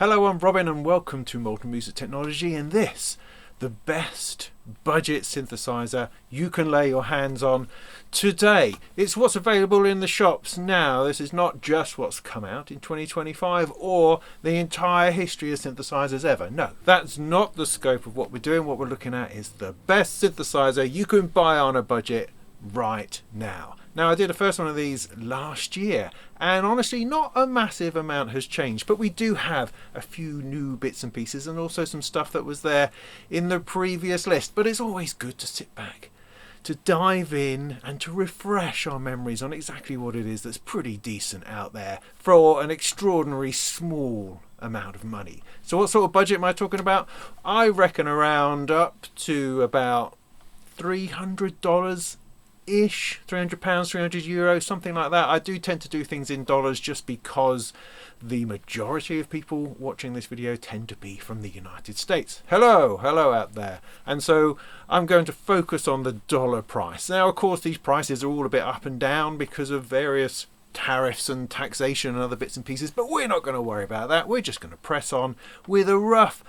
Hello, I'm Robin and welcome to Modern Music Technology, and this, the best budget synthesizer you can lay your hands on today. It's what's available in the shops now. This is not just what's come out in 2025 or the entire history of synthesizers ever. No, that's not the scope of what we're doing. What we're looking at is the best synthesizer you can buy on a budget right now. Now, I did a first one of these last year, and honestly, not a massive amount has changed, but we do have a few new bits and pieces and also some stuff that was there in the previous list. But it's always good to sit back, to dive in and to refresh our memories on exactly what it is that's pretty decent out there for an extraordinary small amount of money. So what sort of budget am I talking about? I reckon around up to about $300 ish, £300, €300, something like that. I do tend to do things in dollars just because the majority of people watching this video tend to be from the United States. Hello out there. And so I'm going to focus on the dollar price. Now, of course, these prices are all a bit up and down because of various tariffs and taxation and other bits and pieces, but we're not going to worry about that. We're just going to press on with a rough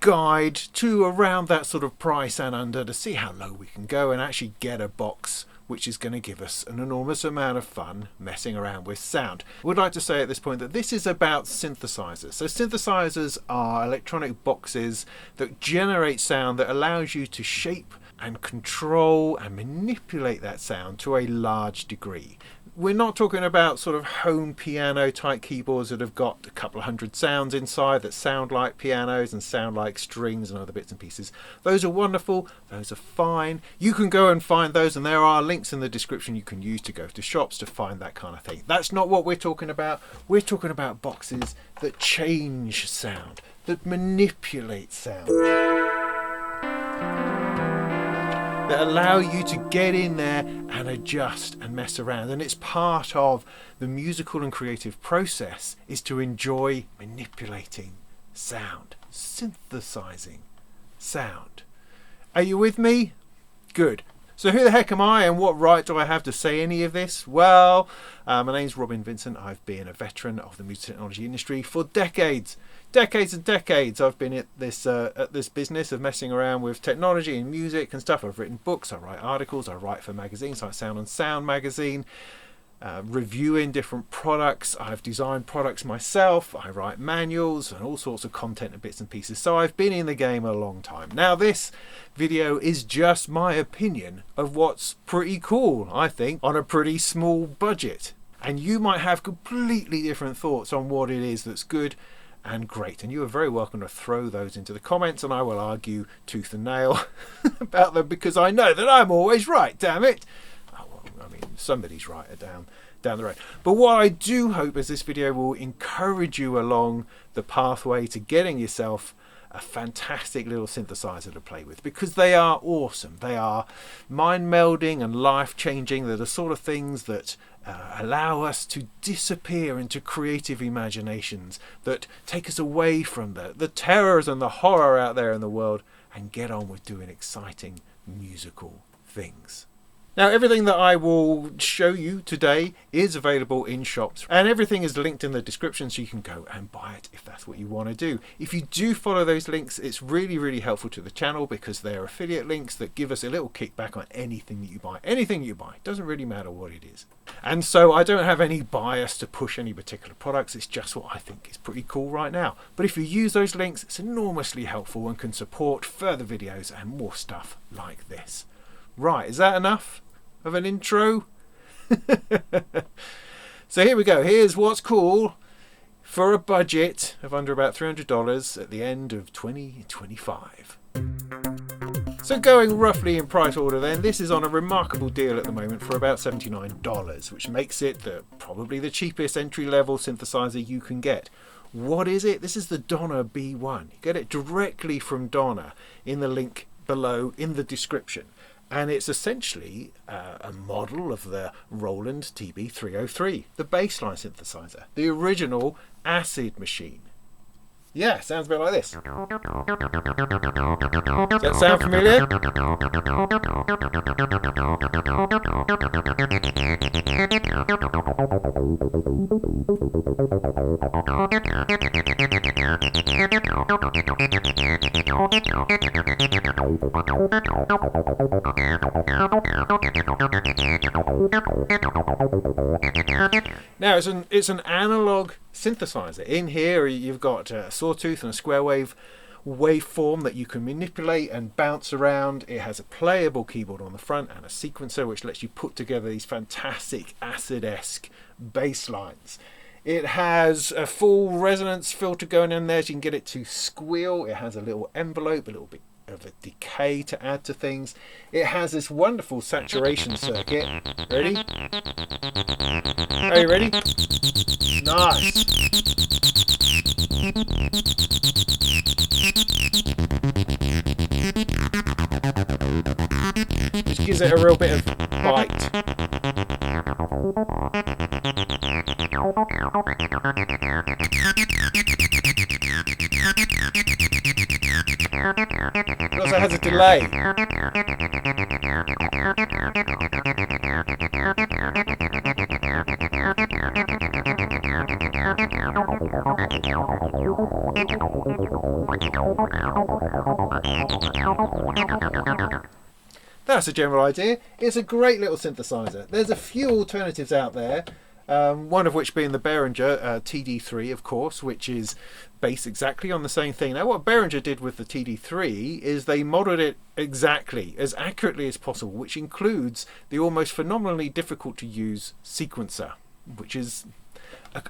guide to around that sort of price and under to see how low we can go and actually get a box which is going to give us an enormous amount of fun messing around with sound. I would like to say at this point that this is about synthesizers. So synthesizers are electronic boxes that generate sound that allows you to shape and control and manipulate that sound to a large degree. We're not talking about sort of home piano type keyboards that have got a couple of hundred sounds inside that sound like pianos and sound like strings and other bits and pieces. Those are wonderful, those are fine. You can go and find those, and there are links in the description you can use to go to shops to find that kind of thing. That's not what we're talking about. We're talking about boxes that change sound, that manipulate sound, that allow you to get in there and adjust and mess around. And it's part of the musical and creative process is to enjoy manipulating sound, synthesizing sound. Are you with me? Good. So who the heck am I and what right do I have to say any of this? Well, my name's Robin Vincent. I've been a veteran of the music technology industry for decades and decades. I've been at this business of messing around with technology and music and stuff. I've written books, I write articles, I write for magazines like Sound on Sound magazine, reviewing different products. I've designed products myself, I write manuals and all sorts of content and bits and pieces. So I've been in the game a long time. Now this video is just my opinion of what's pretty cool, I think, on a pretty small budget. And you might have completely different thoughts on what it is that's good and great, and you are very welcome to throw those into the comments and I will argue tooth and nail about them because I know that I'm always right, damn it. Oh, well, I mean, somebody's right down the road. But what I do hope is this video will encourage you along the pathway to getting yourself a fantastic little synthesizer to play with, because they are awesome. They are mind-melding and life-changing. They're the sort of things that allow us to disappear into creative imaginations, that take us away from the terrors and the horror out there in the world and get on with doing exciting musical things. Now, everything that I will show you today is available in shops, and everything is linked in the description so you can go and buy it if that's what you want to do. If you do follow those links, it's really helpful to the channel because they're affiliate links that give us a little kickback on anything that you buy. Anything you buy, doesn't really matter what it is. And so I don't have any bias to push any particular products, it's just what I think is pretty cool right now. But if you use those links, it's enormously helpful and can support further videos and more stuff like this. Right, is that enough of an intro? So here we go. Here's what's cool for a budget of under about $300 at the end of 2025. So going roughly in price order then, this is on a remarkable deal at the moment for about $79, which makes it probably the cheapest entry-level synthesizer you can get. What is it? This is the Donner B1. You get it directly from Donner in the link below in the description. And it's essentially a model of the Roland TB303, the bassline synthesizer, the original acid machine. Yeah, sounds a bit like this. Does that sound familiar? Now it's an analog synthesizer. In here you've got a sawtooth and a square wave waveform that you can manipulate and bounce around. It has a playable keyboard on the front and a sequencer which lets you put together these fantastic acid-esque bass lines. It has a full resonance filter going in there so you can get it to squeal. It has a little envelope, a little bit of a decay to add to things. It has this wonderful saturation circuit. Ready? Are you ready? Nice. Which gives it a real bit of bite. It also has a delay. That's a general idea. It's a great little synthesizer. There's a few alternatives out there. One of which being the Behringer TD3, of course, which is based exactly on the same thing. Now, what Behringer did with the TD3 is they modelled it exactly, as accurately as possible, which includes the almost phenomenally difficult to use sequencer, which is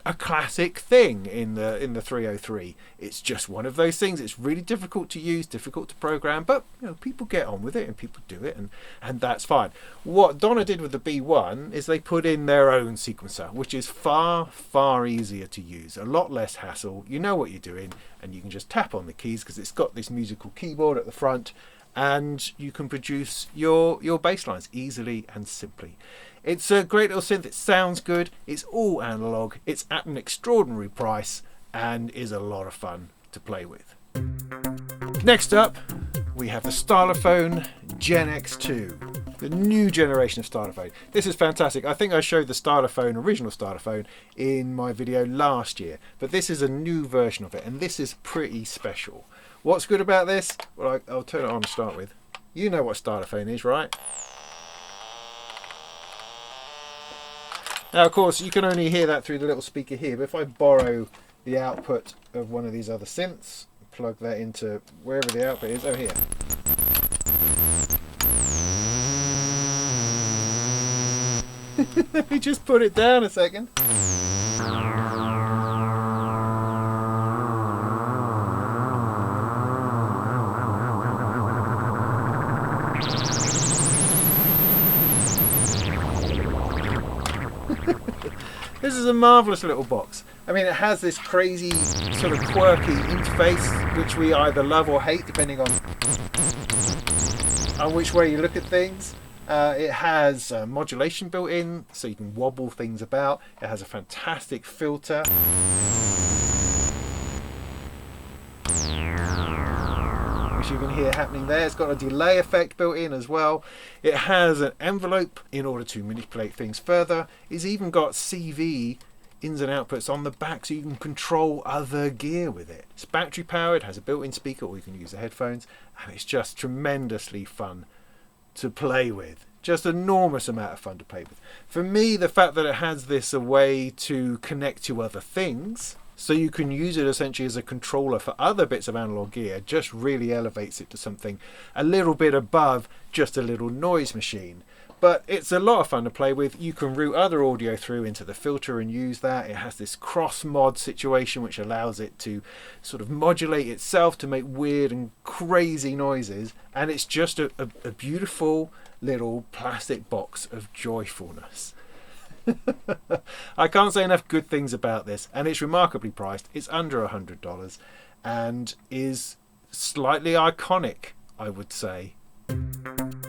a classic thing in the 303. It's just one of those things. It's really difficult to use, difficult to program, but people get on with it and people do it, and that's fine. What Donna did with the B1 is they put in their own sequencer, which is far easier to use, a lot less hassle. You know what you're doing, and you can just tap on the keys because it's got this musical keyboard at the front, and you can produce your bass lines easily and simply. It's a great little synth. It sounds good. It's all analog. It's at an extraordinary price and is a lot of fun to play with. Next up, we have the Stylophone Gen X-2, the new generation of Stylophone. This is fantastic. I think I showed the Stylophone, original Stylophone, in my video last year, but this is a new version of it, and this is pretty special. What's good about this? Well, I'll turn it on to start with. You know what Stylophone is, right? Now, of course, you can only hear that through the little speaker here, but if I borrow the output of one of these other synths, plug that into wherever the output is, here. Let me just put it down a second. This is a marvellous little box. I mean, it has this crazy sort of quirky interface which we either love or hate depending on which way you look at things. It has modulation built in so you can wobble things about. It has a fantastic filter. Which you can hear happening there. It's got a delay effect built in as well. It has an envelope in order to manipulate things further. It's even got CV ins and outputs on the back so you can control other gear with it. It's battery powered, has a built-in speaker, or you can use the headphones, and it's just tremendously fun to play with. Just enormous amount of fun to play with. For me, the fact that it has this a way to connect to other things, so you can use it essentially as a controller for other bits of analog gear, just really elevates it to something a little bit above just a little noise machine. But it's a lot of fun to play with. You can route other audio through into the filter and use that. It has this cross-mod situation which allows it to sort of modulate itself to make weird and crazy noises. And it's just a beautiful little plastic box of joyfulness. I can't say enough good things about this, and it's remarkably priced. It's under $100 and is slightly iconic, I would say.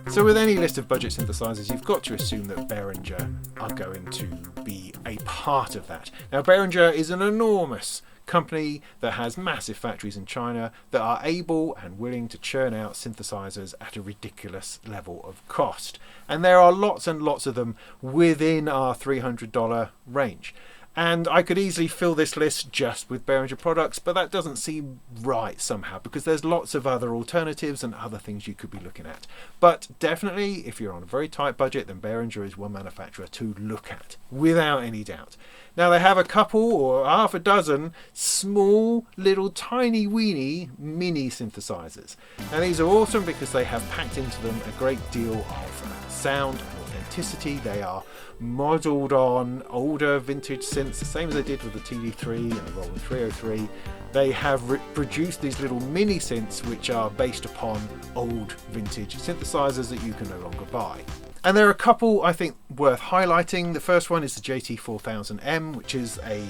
So with any list of budget synthesizers, you've got to assume that Behringer are going to be a part of that. Now, Behringer is an enormous company that has massive factories in China that are able and willing to churn out synthesizers at a ridiculous level of cost. And there are lots and lots of them within our $300 range. And I could easily fill this list just with Behringer products, but that doesn't seem right somehow, because there's lots of other alternatives and other things you could be looking at. But definitely, if you're on a very tight budget, then Behringer is one manufacturer to look at, without any doubt. Now, they have a couple or half a dozen small, little, tiny, weeny mini synthesizers. Now, these are awesome because they have packed into them a great deal of sound and authenticity. They are modelled on older vintage synths, the same as they did with the TD3 and the Roland 303. They have produced these little mini synths which are based upon old vintage synthesizers that you can no longer buy. And there are a couple I think worth highlighting. The first one is the JT4000M, which is a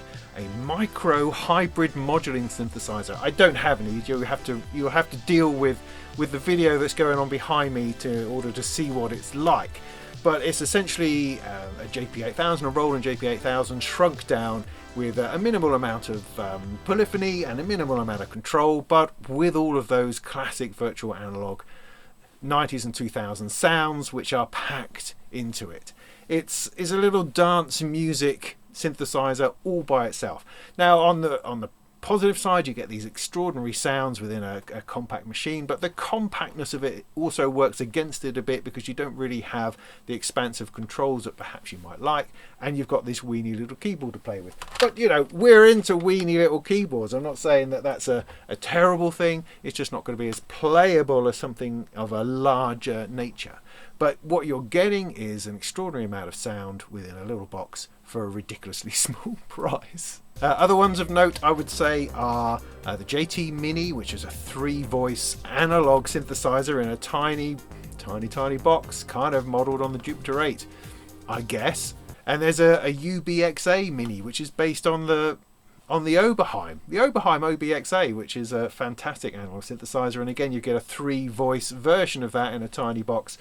micro hybrid modulating synthesizer. I don't have any. You'll have to deal with the video that's going on behind me in order to see what it's like. But it's essentially a JP8000, a Roland JP8000 shrunk down with a minimal amount of polyphony and a minimal amount of control, but with all of those classic virtual analog 90s and 2000s sounds which are packed into it. It's a little dance music synthesizer all by itself. Now on the positive side, you get these extraordinary sounds within a compact machine, but the compactness of it also works against it a bit because you don't really have the expansive controls that perhaps you might like, and you've got this weeny little keyboard to play with. But you know, we're into weeny little keyboards. I'm not saying that that's a terrible thing. It's just not going to be as playable as something of a larger nature. But what you're getting is an extraordinary amount of sound within a little box for a ridiculously small price. Other ones of note, I would say, are the JT Mini, which is a 3-voice analog synthesizer in a tiny box, kind of modelled on the Jupiter 8, I guess. And there's a UBXA Mini, which is based on the Oberheim. The Oberheim OBXA, which is a fantastic analog synthesizer, and again you get a 3-voice version of that in a tiny box,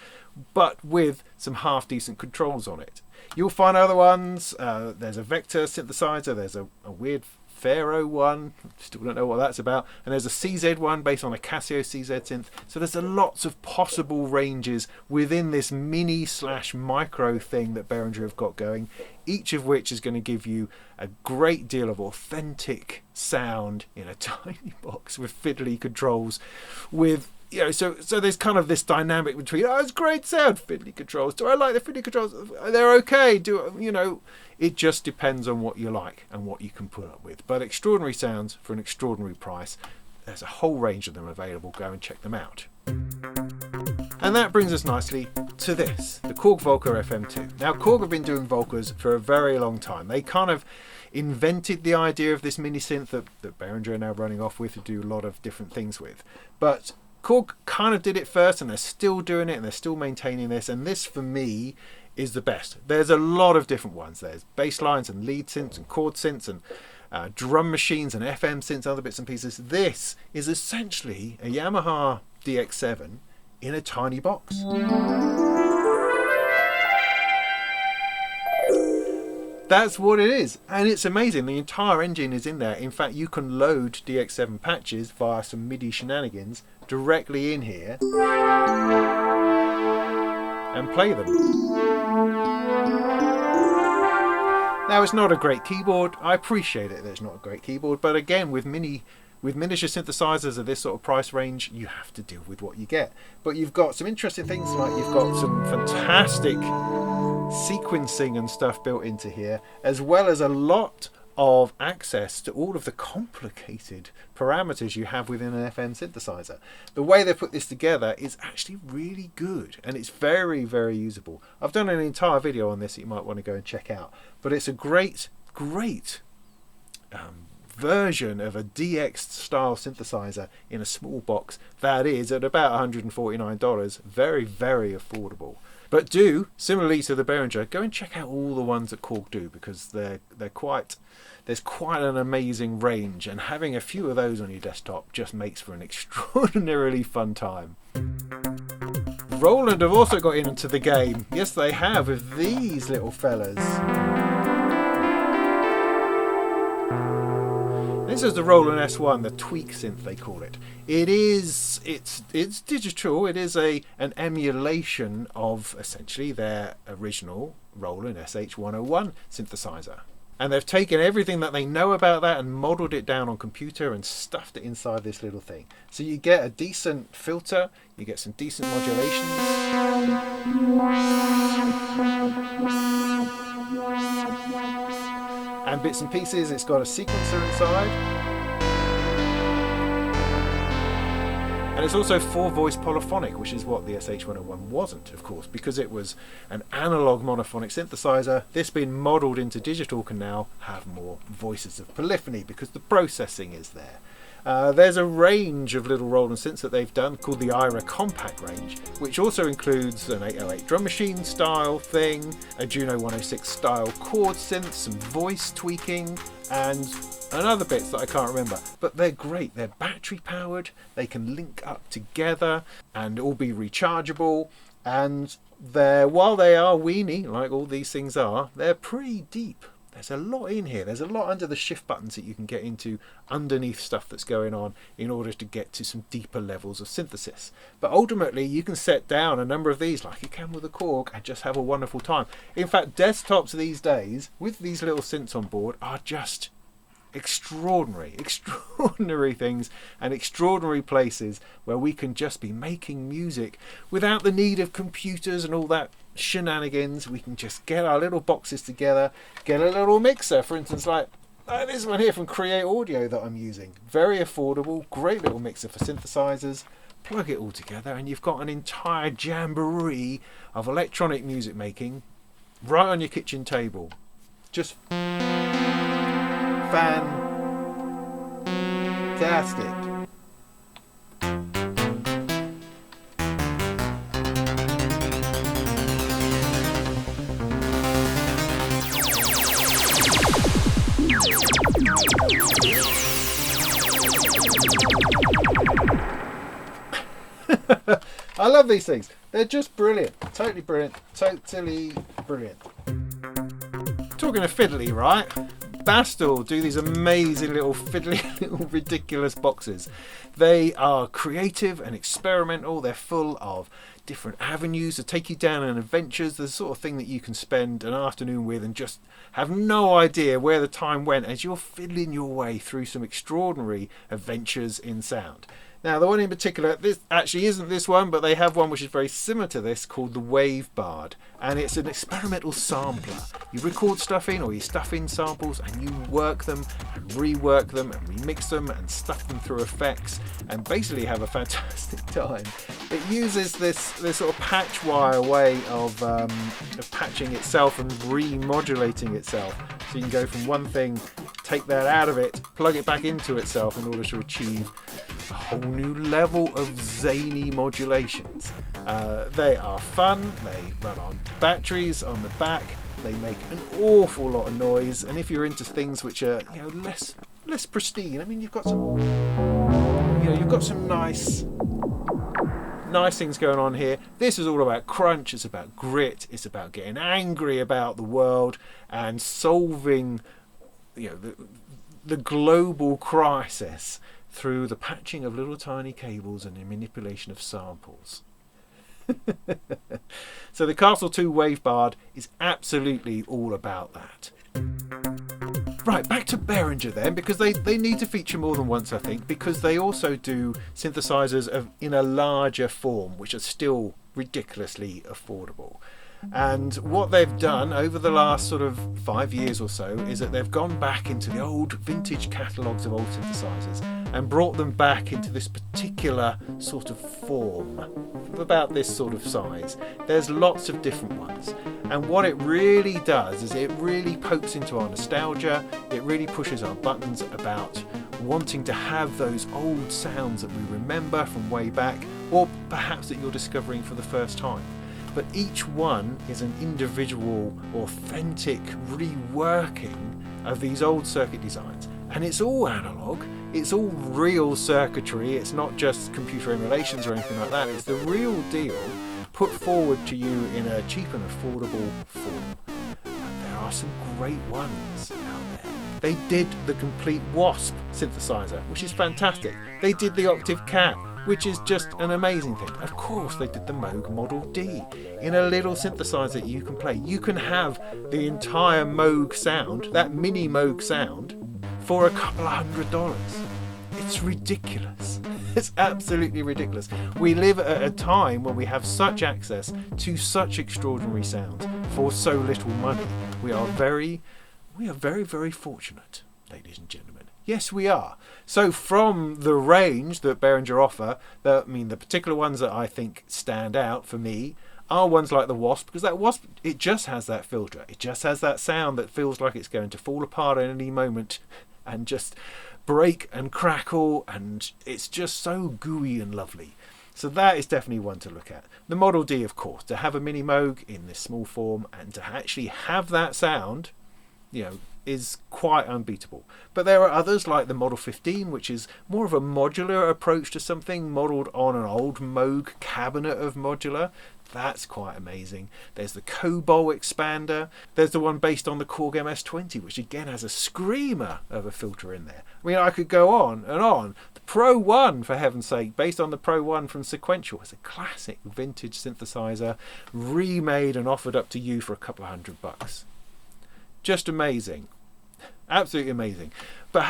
but with some half-decent controls on it. You'll find other ones. There's a Vector synthesizer, there's a weird Pharaoh one, still don't know what that's about, and there's a CZ one based on a Casio CZ synth. So there's lots of possible ranges within this mini/micro thing that Behringer have got going, each of which is going to give you a great deal of authentic sound in a tiny box with fiddly controls, with so there's kind of this dynamic between, it's great sound, fiddly controls. Do I like the fiddly controls? They're okay. It just depends on what you like and what you can put up with. But extraordinary sounds for an extraordinary price. There's a whole range of them available. Go and check them out. And that brings us nicely to this, the Korg Volca FM2. Now, Korg have been doing Volcas for a very long time. They kind of invented the idea of this mini synth that Behringer are now running off with to do a lot of different things with. But Korg kind of did it first, and they're still doing it, and they're still maintaining this, and this for me is the best. There's a lot of different ones. There's bass lines and lead synths and chord synths and drum machines and FM synths, other bits and pieces. This is essentially a Yamaha DX7 in a tiny box. That's what it is, and it's amazing. The entire engine is in there. In fact, you can load DX7 patches via some MIDI shenanigans directly in here and play them. Now, it's not a great keyboard. I appreciate it that it's not a great keyboard, but again, with miniature synthesizers of this sort of price range, you have to deal with what you get. But you've got some interesting things, like you've got some fantastic sequencing and stuff built into here, as well as a lot of access to all of the complicated parameters you have within an FM synthesizer. The way they put this together is actually really good, and it's very, very usable. I've done an entire video on this that you might want to go and check out, but it's a great version of a DX style synthesizer in a small box that is at about $149. Very, very affordable. But do, similarly to the Behringer, go and check out all the ones that Korg do, because there's quite an amazing range, and having a few of those on your desktop just makes for an extraordinarily fun time. Roland have also got into the game. Yes, they have, with these little fellas. this is the Roland S1, the tweak synth they call it. It's digital. It is an emulation of essentially their original Roland SH101 synthesizer. And they've taken everything that they know about that and modelled it down on computer and stuffed it inside this little thing. So you get a decent filter, you get some decent modulations. And bits and pieces. It's got a sequencer inside. And it's also 4-voice polyphonic, which is what the SH101 wasn't, of course, because it was an analog monophonic synthesizer. This being modelled into digital can now have more voices of polyphony because the processing is there. There's a range of little Roland synths that they've done called the IRA Compact range, which also includes an 808 drum machine style thing, a Juno 106 style chord synth, some voice tweaking, and other bits that I can't remember. But they're great. They're battery powered, they can link up together and all be rechargeable, and while they are weeny, like all these things are, they're pretty deep. There's a lot in here. There's a lot under the shift buttons that you can get into underneath stuff that's going on in order to get to some deeper levels of synthesis. But ultimately, you can set down a number of these like you can with a Korg and just have a wonderful time. In fact, desktops these days with these little synths on board are just extraordinary things and extraordinary places where we can just be making music without the need of computers and all that shenanigans. We can just get our little boxes together, get a little mixer, for instance, like this one here from Create Audio that I'm using. Very affordable, great little mixer for synthesizers. Plug it all together and you've got an entire jamboree of electronic music making right on your kitchen table. Just fantastic. I love these things. They're just brilliant. Totally brilliant. Totally brilliant. Talking of fiddly, right? Bastl do these amazing little fiddly, little ridiculous boxes. They are creative and experimental. They're full of different avenues to take you down on adventures. The sort of thing that you can spend an afternoon with and just have no idea where the time went as you're fiddling your way through some extraordinary adventures in sound. Now, the one in particular, this actually isn't this one, but they have one which is very similar to this called the Wave Bard, and it's an experimental sampler. You record stuff in, or you stuff in samples, and you work them and rework them and remix them and stuff them through effects, and basically have a fantastic time. It uses this sort of patch wire way of patching itself and remodulating itself. So you can go from one thing, take that out of it, plug it back into itself in order to achieve a whole new level of zany modulations. They are fun, they run on batteries on the back, they make an awful lot of noise, and if you're into things which are less pristine, I mean you've got some nice things going on here. This is all about crunch, it's about grit, it's about getting angry about the world and solving the global crisis through the patching of little tiny cables and the manipulation of samples. So the Kastle 2 Wave Bard is absolutely all about that. Right, back to Behringer then, because they need to feature more than once, I think, because they also do synthesizers in a larger form, which are still ridiculously affordable. And what they've done over the last sort of 5 years or so is that they've gone back into the old vintage catalogues of old synthesizers and brought them back into this particular sort of form, about this sort of size. There's lots of different ones, and what it really does is it really pokes into our nostalgia. It really pushes our buttons about wanting to have those old sounds that we remember from way back, or perhaps that you're discovering for the first time. But each one is an individual, authentic reworking of these old circuit designs. And it's all analog, it's all real circuitry, it's not just computer emulations or anything like that, it's the real deal put forward to you in a cheap and affordable form. And there are some great ones out there. They did the complete Wasp synthesizer, which is fantastic. They did the Octave Cat, which is just an amazing thing. Of course, they did the Moog Model D in a little synthesizer that you can play. You can have the entire Moog sound, that mini Moog sound, for a couple of $100. It's ridiculous. It's absolutely ridiculous. We live at a time when we have such access to such extraordinary sounds for so little money. We are very, very fortunate, ladies and gentlemen. Yes, we are. So from the range that Behringer offer, the particular ones that I think stand out for me are ones like the Wasp, because that Wasp, it just has that filter. It just has that sound that feels like it's going to fall apart at any moment and just break and crackle, and it's just so gooey and lovely. So that is definitely one to look at. The Model D, of course, to have a mini Moog in this small form and to actually have that sound, is quite unbeatable. But there are others like the Model 15, which is more of a modular approach to something, modelled on an old Moog cabinet of modular. That's quite amazing. There's the Cobol expander. There's the one based on the Korg MS-20, which again has a screamer of a filter in there. I could go on and on. The Pro 1, for heaven's sake, based on the Pro 1 from Sequential. It's a classic vintage synthesizer, remade and offered up to you for a couple of $100. Just amazing. Absolutely amazing. But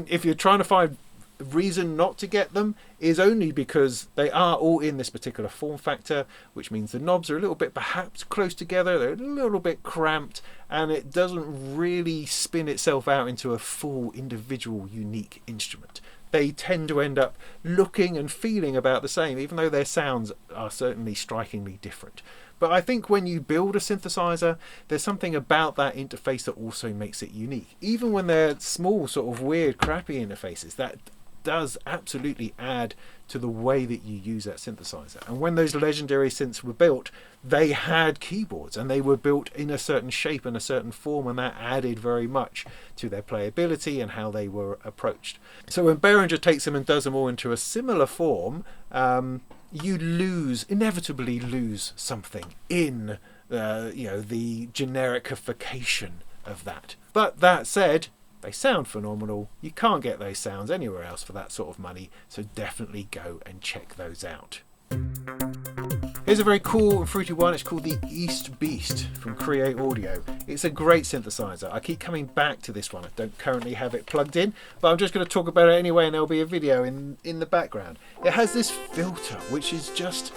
if you're trying to find a reason not to get them, is only because they are all in this particular form factor, which means the knobs are a little bit perhaps close together, they're a little bit cramped, and it doesn't really spin itself out into a full individual unique instrument. They tend to end up looking and feeling about the same, even though their sounds are certainly strikingly different. But I think when you build a synthesizer, there's something about that interface that also makes it unique. Even when they're small, sort of weird, crappy interfaces, that does absolutely add to the way that you use that synthesizer. And when those legendary synths were built, they had keyboards and they were built in a certain shape and a certain form, and that added very much to their playability and how they were approached. So when Behringer takes them and does them all into a similar form, you inevitably lose something in the genericification of that. But that said, they sound phenomenal. You can't get those sounds anywhere else for that sort of money, so definitely go and check those out. Here's a very cool and fruity one. It's called the East Beast from Create Audio. It's a great synthesizer. I keep coming back to this one. I don't currently have it plugged in, but I'm just going to talk about it anyway, and there'll be a video in the background. It has this filter which is just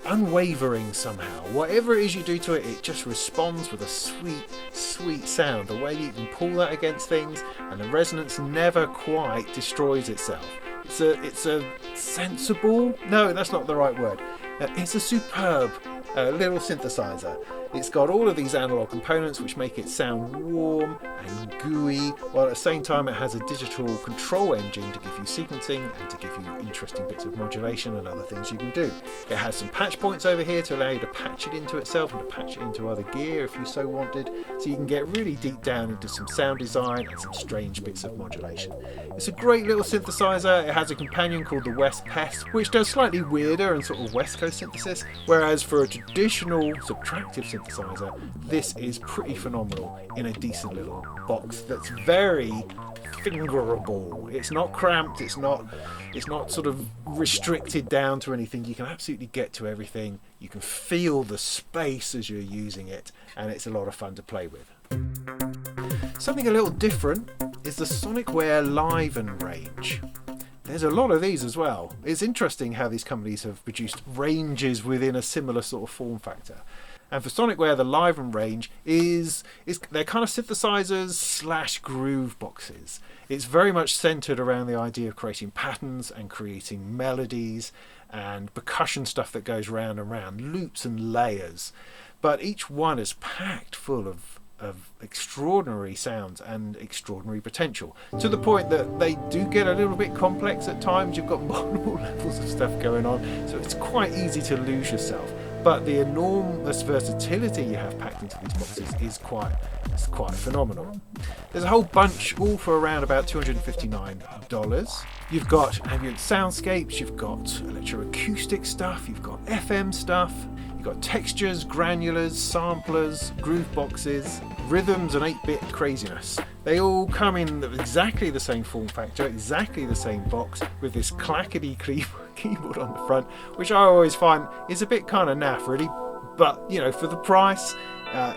unwavering somehow. Whatever it is you do to it, it just responds with a sweet sound. The way you can pull that against things, and the resonance never quite destroys itself. It's a sensible, no, that's not the right word. It's a superb little synthesizer. It's got all of these analog components which make it sound warm and gooey, while at the same time it has a digital control engine to give you sequencing and to give you interesting bits of modulation and other things you can do. It has some patch points over here to allow you to patch it into itself and to patch it into other gear if you so wanted, so you can get really deep down into some sound design and some strange bits of modulation. It's a great little synthesizer. It has a companion called the West Pest, which does slightly weirder and sort of West Coast synthesis, whereas for a traditional subtractive synthesizer, this is pretty phenomenal in a decent little box that's very fingerable. It's not cramped, it's not sort of restricted down to anything. You can absolutely get to everything. You can feel the space as you're using it, and it's a lot of fun to play with. Something a little different is the Sonicware Liven range. There's a lot of these as well. It's interesting how these companies have produced ranges within a similar sort of form factor. And for Sonicware, the Liven range is they're kind of synthesizers / groove boxes. It's very much centered around the idea of creating patterns and creating melodies and percussion stuff that goes round and round, loops and layers. But each one is packed full of extraordinary sounds and extraordinary potential, to the point that they do get a little bit complex at times. You've got multiple levels of stuff going on, so it's quite easy to lose yourself. But the enormous versatility you have packed into these boxes is quite phenomenal. There's a whole bunch, all for around about $259. You've got ambient soundscapes, you've got electroacoustic stuff, you've got FM stuff, you've got textures, granulars, samplers, groove boxes, rhythms and 8-bit craziness. They all come in exactly the same form factor, exactly the same box, with this clackety keyboard on the front, which I always find is a bit kind of naff really, but you know, for the price,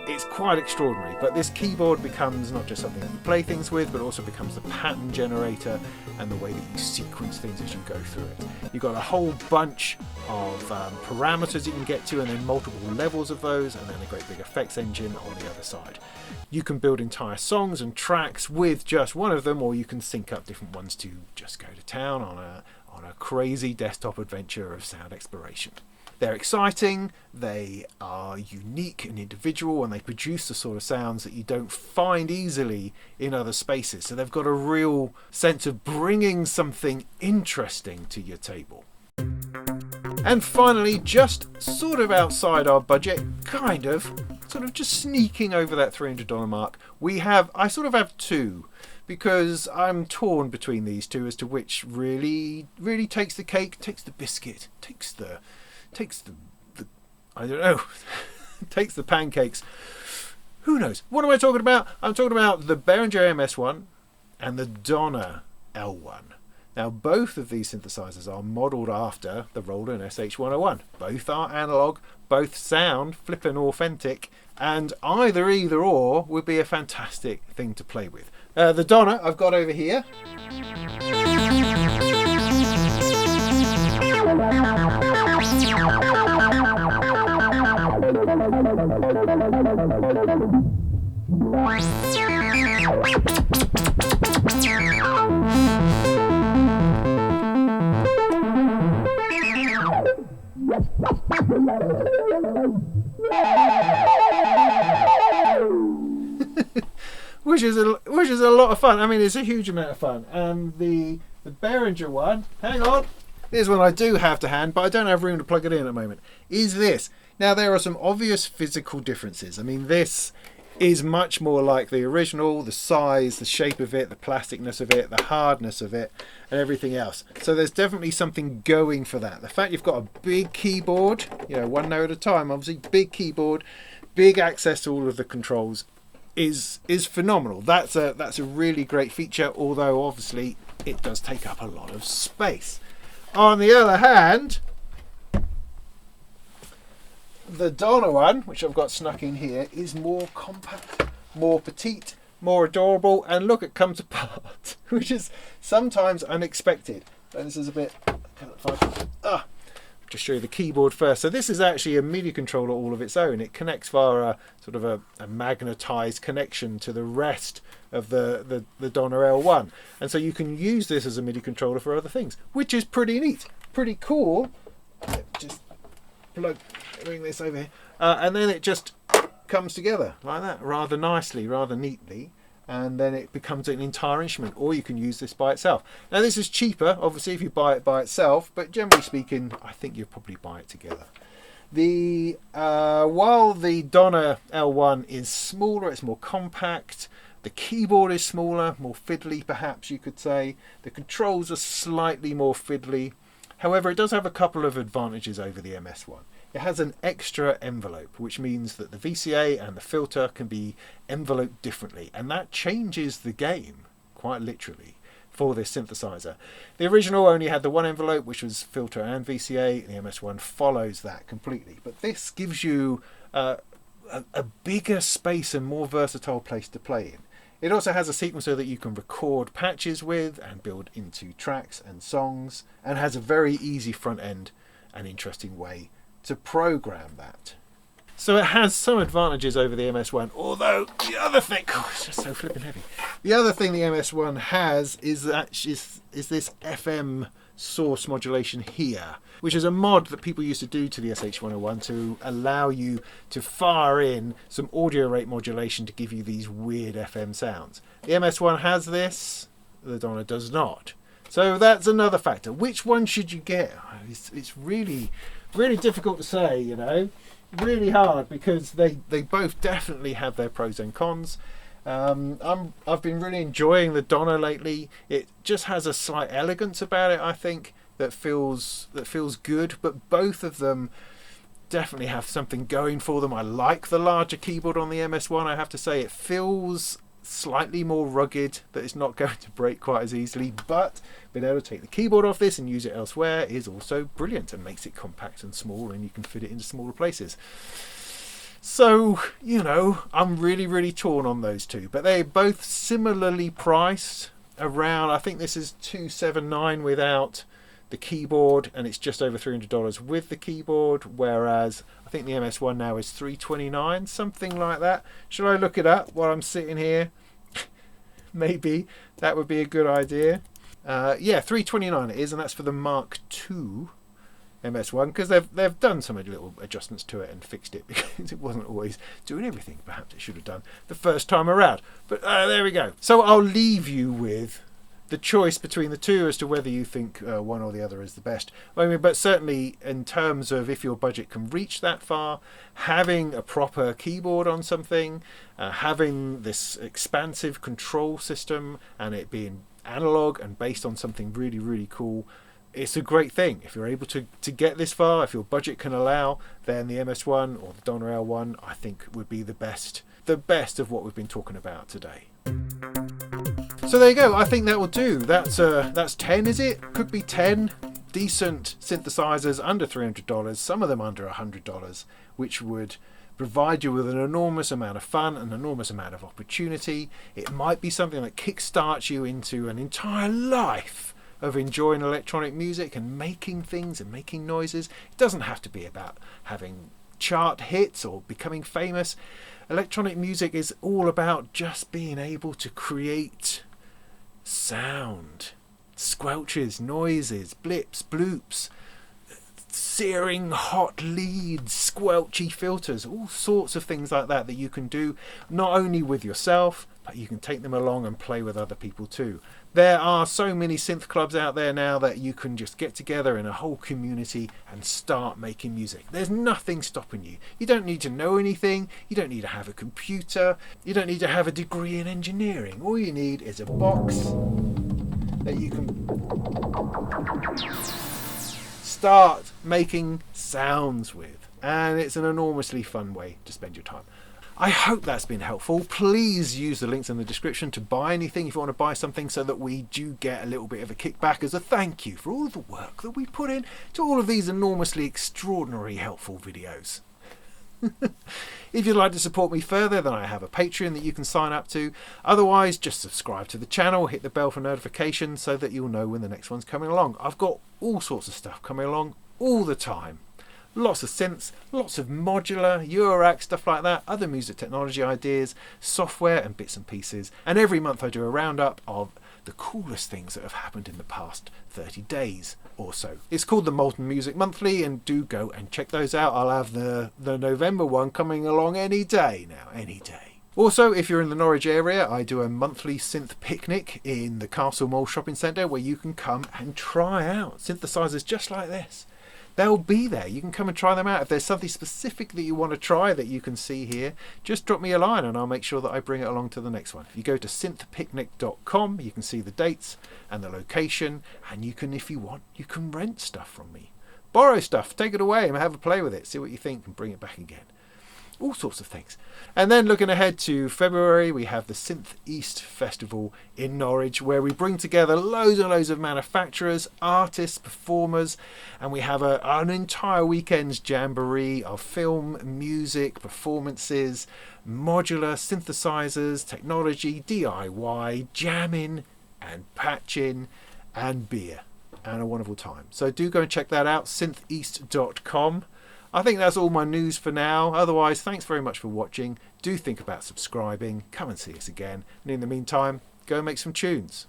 it's quite extraordinary. But this keyboard becomes not just something that you play things with, but also becomes the pattern generator and the way that you sequence things as you go through it. You've got a whole bunch of parameters you can get to, and then multiple levels of those, and then a great big effects engine on the other side. You can build entire songs and tracks with just one of them, or you can sync up different ones to just go to town on a crazy desktop adventure of sound exploration. They're exciting, they are unique and individual, and they produce the sort of sounds that you don't find easily in other spaces. So they've got a real sense of bringing something interesting to your table. And finally, just sort of outside our budget, sort of just sneaking over that $300 mark, I sort of have two, because I'm torn between these two as to which really takes the cake, takes the biscuit, takes the I don't know, takes the pancakes. Who knows? What am I talking about? I'm talking about the Behringer MS1 and the Donner L1. Now, both of these synthesizers are modelled after the Roland SH101. Both are analog, both sound flippin' authentic, and either or would be a fantastic thing to play with. The Donner I've got over here. which is a lot of fun. I mean, it's a huge amount of fun. And the Behringer one, hang on, here's one I do have to hand, but I don't have room to plug it in at the moment, is this. Now, there are some obvious physical differences. I mean, this is much more like the original, the size, the shape of it, the plasticness of it, the hardness of it, and everything else. So there's definitely something going for that. The fact you've got a big keyboard, you know, one note at a time, obviously, big keyboard, big access to all of the controls is phenomenal. That's a really great feature, although obviously it does take up a lot of space. On the other hand, the Donner one, which I've got snuck in here, is more compact, more petite, more adorable, and look, it comes apart, which is sometimes unexpected. And this is a bit, just show you the keyboard first. So this is actually a MIDI controller all of its own. It connects via sort of a magnetized connection to the rest of the Donner L1, and so you can use this as a MIDI controller for other things, which is pretty neat, pretty cool. Just bring this over here, and then it just comes together like that, rather nicely, rather neatly, and then it becomes an entire instrument. Or you can use this by itself. Now, this is cheaper, obviously, if you buy it by itself, but generally speaking, I think you'll probably buy it together. While the Donner L1 is smaller, it's more compact. The keyboard is smaller, more fiddly, perhaps you could say. The controls are slightly more fiddly. However, it does have a couple of advantages over the MS1. It has an extra envelope, which means that the VCA and the filter can be enveloped differently, and that changes the game, quite literally, for this synthesizer. The original only had the one envelope, which was filter and VCA. The MS1 follows that completely, but this gives you a bigger space and more versatile place to play in. It also has a sequencer that you can record patches with and build into tracks and songs, and has a very easy front end and interesting way to program that. So it has some advantages over the MS1, although the other thing, it's just so flipping heavy. The other thing the MS1 has is this FM source modulation here, which is a mod that people used to do to the SH101 to allow you to fire in some audio rate modulation to give you these weird FM sounds. The MS1 has this, the Donner does not. So that's another factor. Which one should you get? It's really difficult to say, you know, really hard, because they both definitely have their pros and cons. I've been really enjoying the Donner lately. It just has a slight elegance about it, I think, that feels good, but both of them definitely have something going for them. I like the larger keyboard on the MS1, I have to say. It feels slightly more rugged, that it's not going to break quite as easily, but being able to take the keyboard off this and use it elsewhere is also brilliant and makes it compact and small, and you can fit it into smaller places. So, I'm really torn on those two, but they're both similarly priced around, I think this is $279 without the keyboard, and it's just over $300 with the keyboard, whereas I think the MS1 now is $329, something like that. Should I look it up while I'm sitting here? Maybe that would be a good idea. Yeah, $329 it is, and that's for the Mark II MS1, because they've done some little adjustments to it and fixed it, because it wasn't always doing everything perhaps it should have done the first time around. But there we go. So I'll leave you with the choice between the two as to whether you think one or the other is the best. I mean, but certainly in terms of if your budget can reach that far, having a proper keyboard on something, having this expansive control system, and it being analog and based on something really cool, it's a great thing. If you're able to get this far, if your budget can allow, then the MS1 or the Donner L1 I think would be the best of what we've been talking about today. So there you go. I think that will do. That's 10, is it? Could be 10 decent synthesizers under $300, some of them under $100, which would provide you with an enormous amount of fun, an enormous amount of opportunity. It might be something that kickstarts you into an entire life of enjoying electronic music and making things and making noises. It doesn't have to be about having chart hits or becoming famous. Electronic music is all about just being able to create sound, squelches, noises, blips, bloops, searing hot leads, squelchy filters, all sorts of things like that you can do not only with yourself, but you can take them along and play with other people too. There are so many synth clubs out there now that you can just get together in a whole community and start making music. There's nothing stopping you. You don't need to know anything. You don't need to have a computer. You don't need to have a degree in engineering. All you need is a box that you can start making sounds with. And it's an enormously fun way to spend your time. I hope that's been helpful. Please use the links in the description to buy anything if you want to buy something, so that we do get a little bit of a kickback as a thank you for all the work that we put in to all of these enormously extraordinary helpful videos. If you'd like to support me further, then I have a Patreon that you can sign up to. Otherwise, just subscribe to the channel, hit the bell for notifications so that you'll know when the next one's coming along. I've got all sorts of stuff coming along all the time. Lots of synths, lots of modular, Eurorack, stuff like that, other music technology ideas, software and bits and pieces. And every month I do a roundup of the coolest things that have happened in the past 30 days or so. It's called the Molten Music Monthly, and do go and check those out. I'll have the November one coming along any day now, any day. Also, if you're in the Norwich area, I do a monthly synth picnic in the Kastle Mall shopping centre, where you can come and try out synthesizers just like this. They'll be there. You can come and try them out. If there's something specific that you want to try that you can see here, just drop me a line and I'll make sure that I bring it along to the next one. If you go to synthpicnic.com, you can see the dates and the location, and you can, if you want, you can rent stuff from me. Borrow stuff, take it away and have a play with it, see what you think and bring it back again. All sorts of things. And then looking ahead to February, we have the Synth East Festival in Norwich, where we bring together loads and loads of manufacturers, artists, performers, and we have an entire weekend's jamboree of film, music, performances, modular synthesizers, technology, DIY, jamming and patching and beer, and a wonderful time. So do go and check that out, syntheast.com. I think that's all my news for now. Otherwise, thanks very much for watching. Do think about subscribing. Come and see us again. And in the meantime, go and make some tunes.